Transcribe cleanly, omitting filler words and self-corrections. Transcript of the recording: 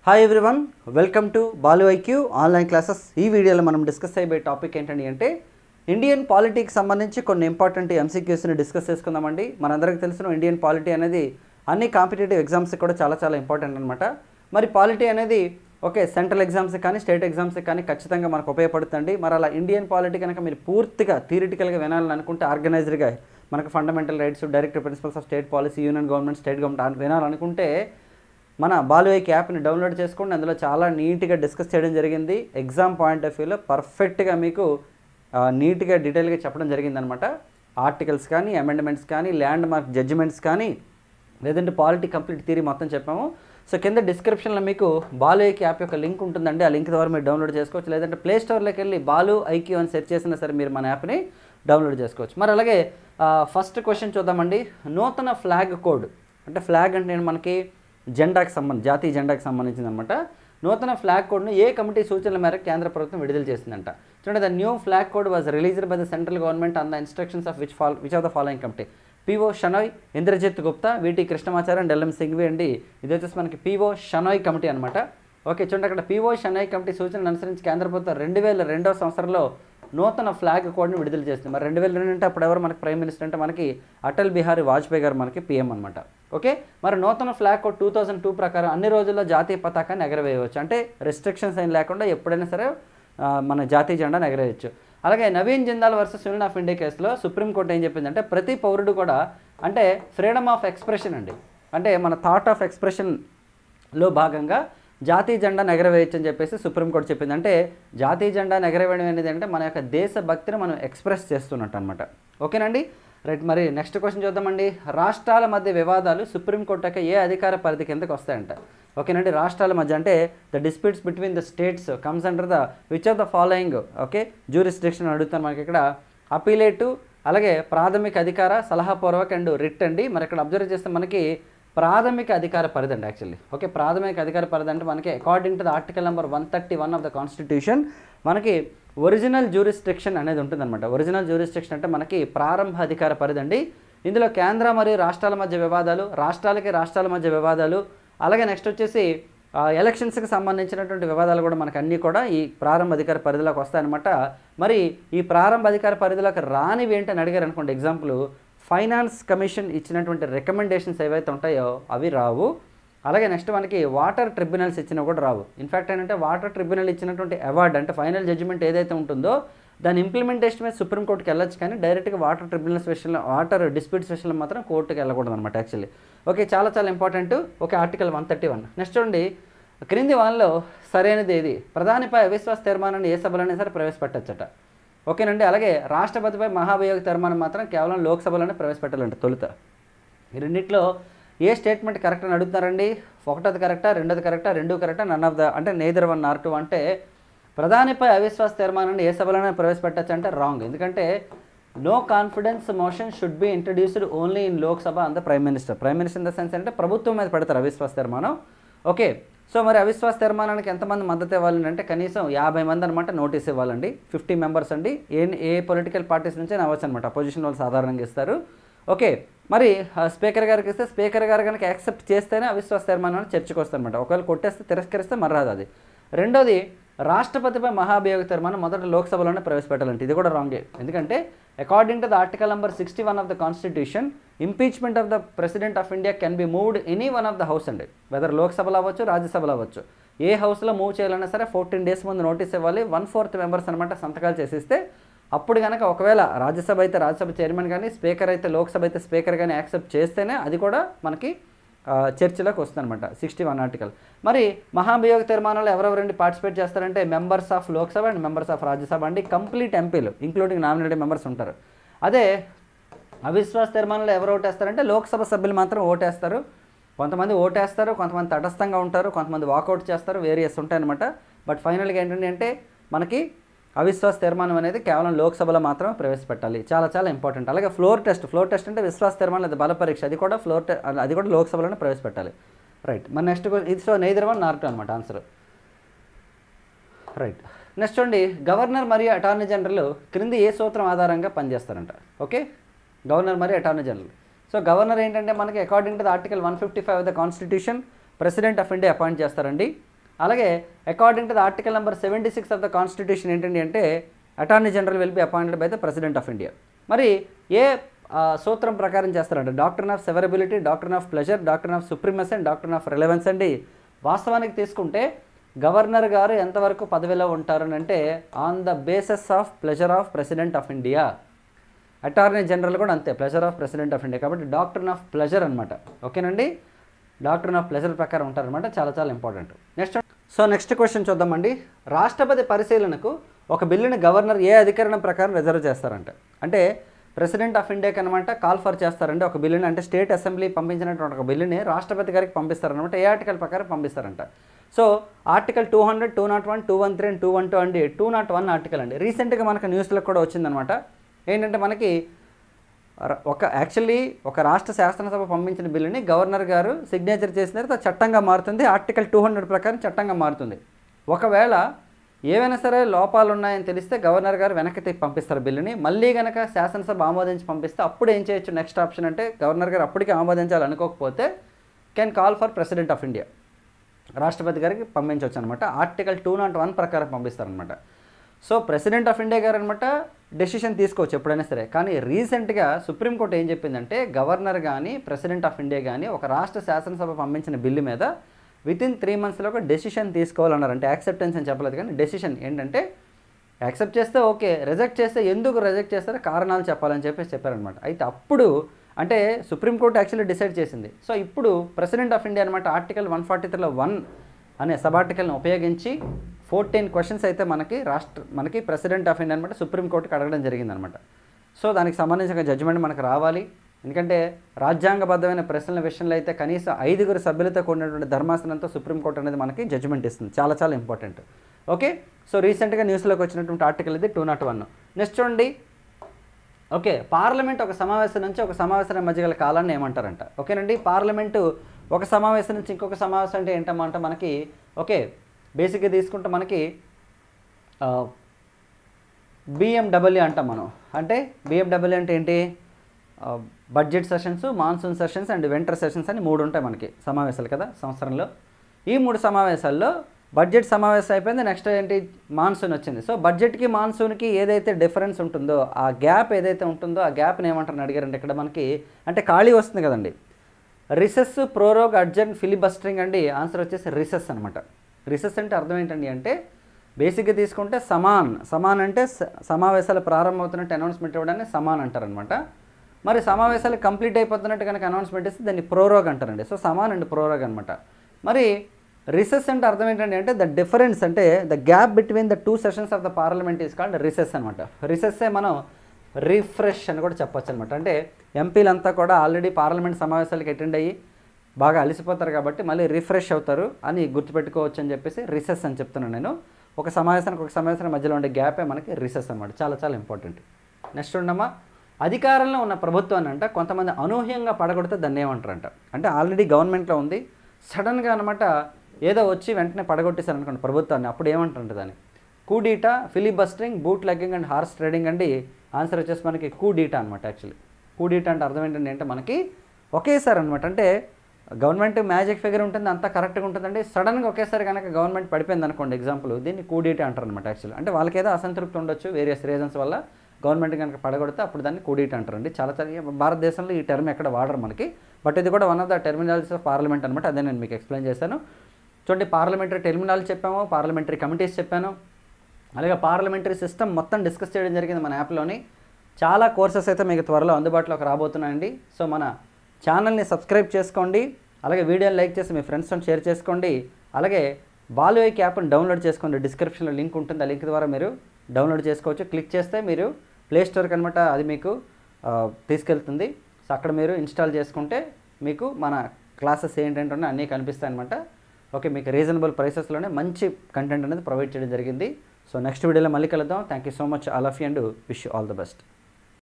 Hi everyone, welcome to Balu IQ online classes. ఈ వీడియోలో మనం డిస్కస్ అయ్యే టాపిక్ ఏంటండి అంటే ఇండియన్ పాలిటీకి సంబంధించి కొన్ని ఇంపార్టెంట్ ఎంసీక్యూస్ని డిస్కస్ చేసుకుందామండి. మనందరికీ తెలిసిన ఇండియన్ పాలిటీ అనేది అన్ని కాంపిటేటివ్ ఎగ్జామ్స్కి కూడా చాలా ఇంపార్టెంట్ అనమాట. మరి పాలిటీ అనేది సెంట్రల్ ఎగ్జామ్స్ కానీ స్టేట్ ఎగ్జామ్స్ కానీ ఖచ్చితంగా మనకు ఉపయోగపడుతుంది. మరి అలా ఇండియన్ పాలిటీ కనుక మీరు పూర్తిగా థియరిటికల్గా వినాలని అనుకుంటే, ఆర్గనైజర్గా మనకు fundamental rights, directive principles of state policy, union government, state government వినాలనుకుంటే మన బాలు ఐక్యూ యాప్ని డౌన్లోడ్ చేసుకోండి. అందులో చాలా నీట్గా డిస్కస్ చేయడం జరిగింది. ఎగ్జామ్ పాయింట్ ఆఫ్ వ్యూలో పర్ఫెక్ట్గా మీకు నీట్గా డీటెయిల్గా చెప్పడం జరిగిందనమాట. ఆర్టికల్స్ కానీ, అమెండ్మెంట్స్ కానీ, ల్యాండ్ మార్క్ జడ్జిమెంట్స్ కానీ, లేదంటే పాలిటీ కంప్లీట్ థియరీ మొత్తం చెప్పాము. సో కింద డిస్క్రిప్షన్లో మీకు బాలు ఐక్యూ యాప్ యొక్క లింక్ ఉంటుందండి. ఆ లింక్ ద్వారా మీరు డౌన్లోడ్ చేసుకోవచ్చు. లేదంటే ప్లే స్టోర్లోకి వెళ్ళి బాలు ఐక్యూ అని సెర్చ్ చేసినా సరే మీరు మన యాప్ని డౌన్లోడ్ చేసుకోవచ్చు. మరి అలాగే ఫస్ట్ క్వశ్చన్ చూద్దామండి. నూతన ఫ్లాగ్ కోడ్ అంటే ఫ్లాగ్ అంటే మనకి జెండాకి జాతీయ జెండాకి సంబంధించింది అనమాట. నూతన ఫ్లాగ్ కోడ్ను ఏ కమిటీ సూచనల మేరకు కేంద్ర ప్రభుత్వం విడుదల చేసిందంట. చూడండి, the new flag code was released by the central government on the instructions of which of the following committee? PO Shenoy, Indrajit Gupta, VT Krishnamachari and LM Singhvi అండి. ఇది వచ్చేసి మనకి పిఓ షనోయ్ కమిటీ అనమాట. చూడండి, అక్కడ పిఓ షనోయ్ కమిటీ సూచనలు అనుసరించి కేంద్ర ప్రభుత్వం 2002 సంవత్సరంలో నూతన ఫ్లాగ్ కోడ్ని విడుదల చేస్తుంది. మరి 2002 అంటే అప్పుడు ఎవరు మనకి ప్రైమ్ మినిస్టర్ అంటే మనకి అటల్ బిహారీ వాజ్పేయి గారు మనకి పిఎం అనమాట. మరి నూతన ఫ్లాగ్ కోడ్ 2002 ప్రకారం అన్ని రోజుల్లో జాతీయ పతాకాన్ని ఎగరవేయవచ్చు. అంటే రెస్ట్రిక్షన్స్ ఏం లేకుండా ఎప్పుడైనా సరే మన జాతీయ జెండాను ఎగరేయచ్చు. అలాగే Naveen Jindal versus union of India కేసులో సుప్రీంకోర్టు ఏం చెప్పిందంటే ప్రతి పౌరుడు కూడా అంటే ఫ్రీడమ్ ఆఫ్ ఎక్స్ప్రెషన్ అండి, అంటే మన థాట్ ఆఫ్ ఎక్స్ప్రెషన్లో భాగంగా జాతీయ జెండాను ఎగరవేయచ్చు అని చెప్పేసి సుప్రీంకోర్టు చెప్పింది. అంటే జాతీయ జెండాను ఎగరవేయడం అనేది అంటే మన యొక్క దేశభక్తిని మనం ఎక్స్ప్రెస్ చేస్తున్నట్టు అనమాట. ఓకేనండి, రైట్. మరి నెక్స్ట్ క్వశ్చన్ చూద్దామండి. రాష్ట్రాల మధ్య వివాదాలు సుప్రీంకోర్టు యొక్క ఏ అధికార పరిధి కిందకి వస్తాయంట? ఓకేనండి, రాష్ట్రాల మధ్య అంటే the disputes between the states comes under the which of the following jurisdiction అడుగుతాను మనకి ఇక్కడ. అపీలేటివ్, అలాగే ప్రాథమిక అధికార, సలహాపూర్వక అండ్ రిట్ అండి. మరి ఇక్కడ అబ్జర్వ్ చేస్తే మనకి ప్రాథమిక అధికార పరిధి అండి యాక్చువల్లీ. ప్రాథమిక అధికార పరిధి అంటే మనకి according to the article number 131 of the constitution మనకి ఒరిజినల్ జ్యూరిస్డిక్షన్ అనేది ఉంటుందన్నమాట. ఒరిజినల్ జ్యూరిస్డిక్షన్ అంటే మనకి ప్రారంభ అధికార పరిధి అండి. ఇందులో కేంద్ర మరియు రాష్ట్రాల మధ్య వివాదాలు, రాష్ట్రాల మధ్య వివాదాలు, అలాగే నెక్స్ట్ వచ్చేసి ఎలక్షన్స్కి సంబంధించినటువంటి వివాదాలు కూడా మనకు అన్నీ కూడా ఈ ప్రారంభ అధికార పరిధిలోకి వస్తాయన్నమాట. మరి ఈ ప్రారంభ అధికార పరిధిలోకి రానివి ఏంటని అడిగారు అనుకోండి, ఎగ్జాంపుల్ ఫైనాన్స్ కమిషన్ ఇచ్చినటువంటి రికమెండేషన్స్ ఏవైతే ఉంటాయో అవి రావు. అలాగే నెక్స్ట్ మనకి వాటర్ ట్రిబ్యునల్స్ ఇచ్చినా కూడా రావు. ఇన్ఫ్యాక్ట్ ఏంటంటే వాటర్ ట్రిబ్యునల్ ఇచ్చినటువంటి అవార్డు అంటే ఫైనల్ జడ్జిమెంట్ ఏదైతే ఉంటుందో దాని ఇంప్లిమెంటేషన్ మీద సుప్రీంకోర్టుకి వెళ్ళొచ్చు, కానీ డైరెక్ట్గా వాటర్ ట్రిబ్యునల్స్ విషయంలో, వాటర్ డిస్ప్యూట్స్ విషయంలో మాత్రం కోర్టుకి వెళ్ళకూడదు అనమాట యాక్చువల్లీ. చాలా ఇంపార్టెంట్. ఆర్టికల్ 131. నెక్స్ట్ చూడండి, క్రింది వానలో సరైనది ఏది? ప్రధానిపై అవిశ్వాస తీర్మానాన్ని ఏ సభలోనే సరే ప్రవేశపెట్టచ్చట. ఓకేనండి, అలాగే రాష్ట్రపతిపై మహాభియోగ తీర్మానం మాత్రం కేవలం లోక్సభలోనే ప్రవేశపెట్టాలంట తొలుత. ఈ రెండిట్లో ఏ స్టేట్మెంట్ కరెక్ట్ అని అడుగుతున్నారండి? ఒకటోది కరెక్టా, రెండోది కరెక్టా, రెండు కరెక్టా, నన్ ఆఫ్ ద అంటే నేదర్ 1 or 2 అంటే ప్రధానిపై అవిశ్వాస తీర్మానాన్ని ఏ సభలోనే ప్రవేశపెట్టచ్చు అంటే రాంగ్. ఎందుకంటే no confidence motion should be introduced only in Lok Sabha and the prime minister. Prime minister in the sense అంటే ప్రభుత్వం మీద పెడతారు అవిశ్వాస తీర్మానం. సో మరి అవిశ్వాస తీర్మానానికి ఎంతమంది మద్దతు ఇవ్వాలని అంటే కనీసం 50 మంది అనమాట నోటీస్ ఇవ్వాలండి. 50 మెంబర్స్ అండి. ఏ పొలిటికల్ పార్టీస్ నుంచే అవ్వచ్చు అనమాట. అపోజిషన్ వాళ్ళు సాధారణంగా ఇస్తారు. మరి స్పీకర్ గారికి ఇస్తే స్పీకర్ గారు కనుక యాక్సెప్ట్ చేస్తేనే అవిశ్వాస తీర్మానాన్ని చర్చకు వస్తారనమాట. ఒకవేళ కొట్టేస్తే, తిరస్కరిస్తే మరి రాదు అది. రెండోది, రాష్ట్రపతిపై మహాభియోగ తీర్మానం మొదట లోక్సభలోనే ప్రవేశపెట్టాలంటే ఇది కూడా రాంగే. ఎందుకంటే according to the article number 61 of the constitution impeachment of the president of India can be moved any one of the house అండి. వెదర్ లోక్సభలో అవ్వచ్చు, రాజ్యసభలో అవ్వచ్చు. ఏ హౌస్లో మూవ్ చేయాలన్నా సరే 14 days ముందు నోటీస్ ఇవ్వాలి. 1/4 మెంబర్స్ అనమాట సంతకాలు చేసిస్తే అప్పుడు కనుక ఒకవేళ రాజ్యసభ అయితే రాజ్యసభ చైర్మన్ కానీ, స్పీకర్ అయితే లోక్సభ అయితే స్పీకర్ కానీ యాక్సెప్ట్ చేస్తేనే అది కూడా మనకి చర్చలోకి వస్తుందన్నమాట 61 ఆర్టికల్. మరి మహాభియోగ తీర్మానాలు ఎవరెవరండి పార్టిసిపేట్ చేస్తారంటే members of Lok Sabha and members of Rajya Sabha అండి. కంప్లీట్ ఎంపీలు ఇంక్లూడింగ్ నామినేటెడ్ మెంబర్స్ ఉంటారు. అదే అవిశ్వాస తీర్మానంలో ఎవరు ఓటేస్తారంటే లోక్సభ సభ్యులు మాత్రం ఓటేస్తారు. కొంతమంది ఓటేస్తారు, కొంతమంది తటస్థంగా ఉంటారు, కొంతమంది వాకౌట్ చేస్తారు, వేరియస్ ఉంటాయన్నమాట. బట్ ఫైనల్గా ఏంటంటే అంటే మనకి అవిశ్వాస తీర్మానం అనేది కేవలం లోక్సభలో మాత్రమే ప్రవేశపెట్టాలి. చాలా ఇంపార్టెంట్. అలాగే ఫ్లోర్ టెస్ట్ అంటే విశ్వాస తీర్మానం లేదా బల పరీక్ష, అది కూడా లోక్సభలోనే ప్రవేశపెట్టాలి. రైట్. మరి నెక్స్ట్ ఇది నేదర్ 1 or 2 అనమాట ఆన్సర్. రైట్. నెక్స్ట్ చూడండి, గవర్నర్ మరియు అటార్నీ జనరల్ క్రింది ఏ సూత్రం ఆధారంగా పనిచేస్తారంట? గవర్నర్ మరియు అటార్నీ జనరల్. సో గవర్నర్ ఏంటంటే మనకి according to the article 155 of the constitution president of India appoint చేస్తారండి. అలాగే according to the article number 76 of the constitution ఏంటండి అంటే attorney general will be appointed by the president of India. మరి ఏ సూత్రం ప్రకారం చేస్తారంటే doctrine of సెవరబిలిటీ, doctrine of pleasure, doctrine of supremacy and doctrine of relevance అండి. వాస్తవానికి తీసుకుంటే గవర్నర్ గారు ఎంతవరకు పదవిలో ఉంటారని అంటే on the basis of pleasure of president of India. Attorney general కూడా అంతే, pleasure of president of India. కాబట్టి డాక్ట్రిన్ ఆఫ్ ప్లెజర్ అనమాట. ఓకేనండి, డాక్ట్రిన్ ఆఫ్ ప్లెజర్ ప్రకారం ఉంటారనమాట. చాలా చాలా ఇంపార్టెంట్. నెక్స్ట్ క్వశ్చన్ చూద్దామండి. రాష్ట్రపతి పరిశీలనకు ఒక బిల్లుని గవర్నర్ ఏ అధికరణం ప్రకారం రిజర్వ్ చేస్తారంట. అంటే ప్రెసిడెంట్ ఆఫ్ ఇండియాకి అనమాట కాల్ ఫర్ చేస్తారండి ఒక బిల్లుని. అంటే స్టేట్ అసెంబ్లీ పంపించినటువంటి ఒక బిల్లుని రాష్ట్రపతి గారికి పంపిస్తారనమాట. ఏ ఆర్టికల్ ప్రకారం పంపిస్తారంట. సో ఆర్టికల్ 200, 201, 213 అండ్ 212 అండి. 201 ఆర్టికల్ అండి. రీసెంట్గా మనకు న్యూస్లో కూడా వచ్చిందనమాట. ఏంటంటే మనకి యాక్చువల్లీ ఒక రాష్ట్ర శాసనసభ పంపించిన బిల్లుని గవర్నర్ గారు సిగ్నేచర్ చేసిన తర్వాత చట్టంగా మారుతుంది. ఆర్టికల్ 200 ప్రకారం చట్టంగా మారుతుంది. ఒకవేళ ఏవైనా సరే లోపాలు ఉన్నాయని తెలిస్తే గవర్నర్ గారు వెనక్కి తిప్పి పంపిస్తారు బిల్లుని. మళ్ళీ కనుక శాసనసభ ఆమోదించి పంపిస్తే అప్పుడు ఏం చేయొచ్చు, నెక్స్ట్ ఆప్షన్ అంటే గవర్నర్ గారు అప్పటికే ఆమోదించాలనుకోకపోతే can call for president of India, రాష్ట్రపతి గారికి పంపించవచ్చు అనమాట. ఆర్టికల్ 201 ప్రకారం పంపిస్తారనమాట. సో ప్రెసిడెంట్ ఆఫ్ ఇండియా గారు అనమాట డెసిషన్ తీసుకోవచ్చు ఎప్పుడైనా సరే. కానీ రీసెంట్గా సుప్రీంకోర్టు ఏం చెప్పిందంటే గవర్నర్ కానీ ప్రెసిడెంట్ ఆఫ్ ఇండియా కానీ ఒక రాష్ట్ర శాసనసభ పంపించిన బిల్లు మీద వితిన్ 3 monthsలో ఒక డెసిషన్ తీసుకోవాలన్నారు. అంటే యాక్సెప్టెన్స్ అని చెప్పలేదు కానీ డెసిషన్ ఏంటంటే యాక్సెప్ట్ చేస్తే ఓకే, రిజెక్ట్ చేస్తే ఎందుకు రిజెక్ట్ చేస్తారో కారణాలు చెప్పాలని చెప్పారనమాట. అయితే అప్పుడు అంటే సుప్రీంకోర్టు యాక్చువల్లీ డిసైడ్ చేసింది. సో ఇప్పుడు ప్రెసిడెంట్ ఆఫ్ ఇండియా అనమాట ఆర్టికల్ 143లో 1 అనే సబ్ ఆర్టికల్ని ఉపయోగించి 14 క్వశ్చన్స్ అయితే మనకి ప్రెసిడెంట్ ఆఫ్ ఇండియా అనమాట సుప్రీంకోర్టుకి అడగడం జరిగిందనమాట. సో దానికి సంబంధించిన జడ్జిమెంట్ మనకు రావాలి. ఎందుకంటే రాజ్యాంగబద్ధమైన ప్రశ్నల విషయంలో అయితే కనీసం 5 సభ్యులతో కూడినటువంటి ధర్మాసనంతో సుప్రీంకోర్టు అనేది మనకి జడ్జిమెంట్ ఇస్తుంది. చాలా చాలా ఇంపార్టెంట్. ఓకే, సో రీసెంట్గా న్యూస్లోకి వచ్చినటువంటి ఆర్టికల్ ఇది 201. నెక్స్ట్ చూడండి. ఓకే, పార్లమెంట్ ఒక సమావేశం నుంచి ఒక సమావేశం మధ్య గల కాలాన్ని ఏమంటారంట. ఓకేనండి, పార్లమెంటు ఒక సమావేశం నుంచి ఇంకొక సమావేశం అంటే ఏంటంటే మనకి ఓకే బేసిక్గా తీసుకుంటే మనకి బిఎండబ్ల్యూ అంటాం మనం. అంటే బిఎండబ్ల్యూ అంటే ఏంటి, budget sessions, monsoon sessions and winter sessions అని 3 ఉంటాయి మనకి సమావేశాలు కదా సంవత్సరంలో. ఈ 3 సమావేశాల్లో బడ్జెట్ సమావేశం అయిపోయింది, నెక్స్ట్ ఏంటి మాన్సూన్ వచ్చింది. సో బడ్జెట్కి మాన్సూన్కి ఏదైతే డిఫరెన్స్ ఉంటుందో ఆ గ్యాప్ ఏదైతే ఉంటుందో ఆ గ్యాప్ని ఏమంటారని అడిగారంటే ఇక్కడ మనకి అంటే ఖాళీ వస్తుంది కదండి. రిసెస్, ప్రోరోగ్, అడ్జర్న్, ఫిలిబస్టరింగ్ అండి. ఆన్సర్ వచ్చేసి రిసెస్ అనమాట. రిసెస్ అంటే అర్థం ఏంటండి అంటే బేసిక్గా తీసుకుంటే సమాన్ అంటే సమావేశాలు ప్రారంభమవుతున్నట్టు అనౌన్స్మెంట్ ఇవ్వడాన్ని సమాన్ అంటారనమాట. మరి సమావేశాలు కంప్లీట్ అయిపోతున్నట్టు కనుక అనౌన్స్మెంట్ ఇస్తే దాన్ని ప్రోరోగ్ అంటారండి. సో సమాన్ అండ్ ప్రోరోగ్ అనమాట. మరి రిసెస్ అంటే అర్థం ఏంటంటే అంటే ద డిఫరెన్స్ అంటే the gap between the 2 sessions of the parliament is called recess అనమాట. రిసెస్సే మనం రిఫ్రెష్ అని కూడా చెప్పొచ్చు అనమాట. అంటే ఎంపీలంతా కూడా ఆల్రెడీ పార్లమెంట్ సమావేశాలకు అటెండ్ అయ్యి బాగా అలసిపోతారు కాబట్టి మళ్ళీ రిఫ్రెష్ అవుతారు అని గుర్తుపెట్టుకోవచ్చు అని చెప్పేసి రిసెస్ అని చెప్తున్నాను నేను. ఒక సమావేశానికి మధ్యలో ఉండే గ్యాపే మనకి రిసెస్ అనమాట. చాలా చాలా ఇంపార్టెంట్. నెక్స్ట్ ఉండమ్మా, అధికారంలో ఉన్న ప్రభుత్వాన్ని అంట కొంతమంది అనూహ్యంగా పడగొడితే దాన్ని ఏమంటారంట. అంటే ఆల్రెడీ గవర్నమెంట్లో ఉంది, సడన్గా అనమాట ఏదో వచ్చి వెంటనే పడగొట్టేశారు అనుకోండి ప్రభుత్వాన్ని, అప్పుడు ఏమంటారంట దాన్ని coup d'etat, filibustering, bootlegging and horse trading అండి. ఆన్సర్ వచ్చేసి మనకి కూడీటా అనమాట. యాక్చువల్లీ కూడీటా అంటే అర్థం ఏంటంటే అంటే మనకి ఒకేసారి అనమాట. అంటే గవర్నమెంట్ మ్యాజిక్ ఫిగర్ ఉంటుంది, అంతా కరెక్ట్గా ఉంటుందండి. సడన్గా ఒకేసారి కనుక గవర్నమెంట్ పడిపోయింది అనుకోండి, ఎగ్జాంపుల్ దీన్ని కూడీటా అంటారు అనమాట. యాక్చువల్లీ అంటే వాళ్ళకి ఏదో అసంతృప్తి ఉండొచ్చు వేరియస్ రీజన్స్ వల్ల, గవర్నమెంట్ కనుక పడగొడితే అప్పుడు దాన్ని కూడీటా అంటారండి. చాలా చాలా భారతదేశంలో ఈ టర్మ్ ఎక్కడ వాడరు మనకి, బట్ ఇది కూడా one of the terminologies of parliament అనమాట. అదే నేను మీకు ఎక్స్ప్లెయిన్ చేశాను. చూడండి, పార్లమెంటరీ టెర్మినాలజీ చెప్పాము, పార్లమెంటరీ కమిటీస్ చెప్పాను, అలాగే పార్లమెంటరీ సిస్టమ్ మొత్తం డిస్కస్ చేయడం జరిగింది మన యాప్లోని. చాలా కోర్సెస్ అయితే మీకు త్వరలో అందుబాటులోకి రాబోతున్నాయండి. సో మన ఛానల్ని సబ్స్క్రైబ్ చేసుకోండి, అలాగే వీడియోని లైక్ చేసి మీ ఫ్రెండ్స్తో షేర్ చేసుకోండి. అలాగే బాలుఐక్ యాప్ని డౌన్లోడ్ చేసుకోండి. డిస్క్రిప్షన్లో లింక్ ఉంటుంది, ఆ లింక్ ద్వారా మీరు డౌన్లోడ్ చేసుకోవచ్చు. క్లిక్ చేస్తే మీరు ప్లే స్టోర్కి అనమాట అది మీకు తీసుకెళ్తుంది. సో అక్కడ మీరు ఇన్స్టాల్ చేసుకుంటే మీకు మన క్లాసెస్ ఏంటంటే అన్నీ కనిపిస్తాయి అనమాట. ఓకే, మీకు రీజనబుల్ ప్రైసెస్లోనే మంచి కంటెంట్ అనేది ప్రొవైడ్ చేయడం జరిగింది. సో నెక్స్ట్ వీడియోలో మళ్ళీ కలుద్దాం. Thank you so much all of you and wish you all the best.